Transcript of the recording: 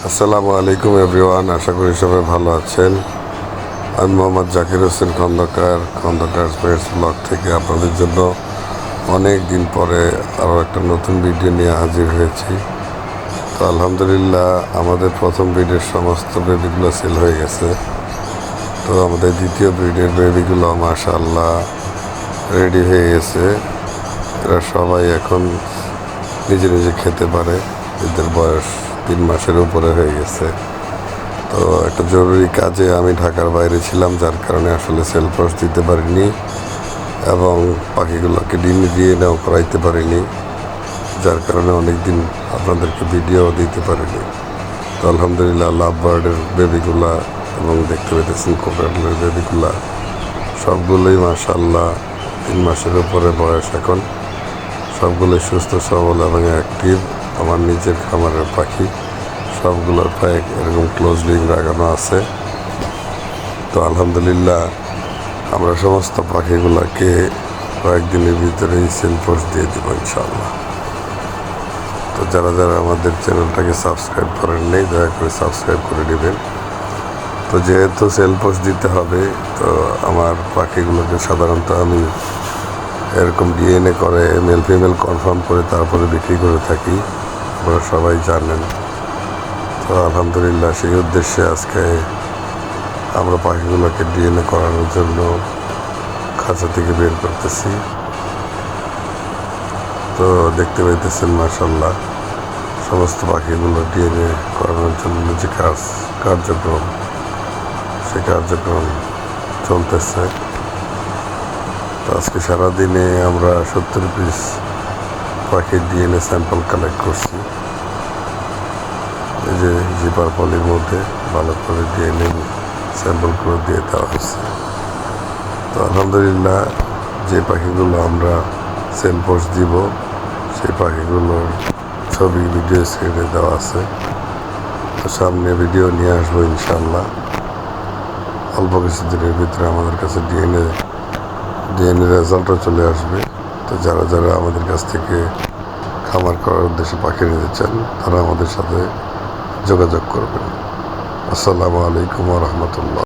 আসসালামু আলাইকুম এভরিওয়ান, আশা করি সবাই ভালো আছেন। আমি মোহাম্মদ জাকির হোসেন খন্দকার পেটস ব্লগ থেকে আপনাদের জন্য অনেক দিন পরে আরও একটা নতুন ভিডিও নিয়ে হাজির হয়েছি। তো আলহামদুলিল্লাহ আমাদের প্রথম ব্রিডের সমস্ত বেবিগুলো সেল হয়ে গেছে। তো আমাদের দ্বিতীয় ব্রিডের বেবিগুলো মাশাআল্লাহ রেডি হয়ে গেছে। এরা সবাই এখন নিজে নিজে খেতে পারে। এদের বয়স 3 মাসের উপরে হয়ে গেছে। তো একটা জরুরি কাজে আমি ঢাকার বাইরে ছিলাম, যার কারণে আসলে সেল ফোর্স দিতে পারিনি এবং পাখিগুলোকে ডিম দিয়ে নেওয়া করাইতে পারিনি, যার কারণে অনেক দিন আপনাদেরকে ভিডিও দিতে পারিনি। তো আলহামদুলিল্লাহ লাভ বার্ডের বেবিগুলা এবং দেখতে পেতেছেন কোকাটেলের বেবিগুলা সবগুলোই মাশাআল্লাহ 3 মাসের উপরে বয়স এখন। সবগুলোই সুস্থ সবল এবং অ্যাক্টিভ। আমার নিজের খামারের পাখি, সবগুলোর পায়ে এরকম ক্লোজ রিং লাগানো আছে। তো আলহামদুলিল্লাহ আমরা সমস্ত পাখিগুলোকে কয়েকদিনের ভিতরেই সেল ফোর্স দিয়ে দেব ইনশাআল্লাহ। তো যারা যারা আমাদের চ্যানেলটাকে সাবস্ক্রাইব করেন নেই, দয়া করে সাবস্ক্রাইব করে নেবেন। তো যেহেতু সেল ফোর্স দিতে হবে, তো আমার পাখিগুলোকে সাধারণত আমি এরকম ডিএনএ করে মেল ফিমেল কনফার্ম করে তারপরে বিক্রি করে থাকি, আপনারা সবাই জানেন। তো আলহামদুলিল্লাহ সেই উদ্দেশ্যে আজকে আমরা পাখিগুলোকে ডিএনএ করানোর জন্য খাঁচা থেকে বের করতেছি। তো দেখতে পাইতেছেন মাশাআল্লাহ সমস্ত পাখিগুলো ডিএনএ করানোর জন্য যে কার্যক্রম চলতেছে। তো আজকে সারাদিনে আমরা 70 পিস পাখির ডিএনএ স্যাম্পল কালেক্ট করছি। এই যে জিপার পলির মধ্যে ভালো করে ডিএনএ স্যাম্পলগুলো দিয়ে দেওয়া হয়েছে। তো আলহামদুলিল্লাহ যে পাখিগুলো আমরা সেল ফোর্স দিব, সেই পাখিগুলোর ছবি ভিডিও স্ক্রিনে দেওয়া আছে। তো সামনে ভিডিও নিয়ে আসবো ইনশাআল্লাহ। অল্প কিছুদিনের ভিতরে আমাদের কাছে ডিএনএ রেজাল্টও চলে আসবে। তো যারা যারা আমাদের কাছ থেকে খামার করার উদ্দেশ্যে পাখি নিতে চান, তারা আমাদের সাথে যোগাযোগ করবেন। আসসালামু আলাইকুম ওয়া রাহমাতুল্লাহ।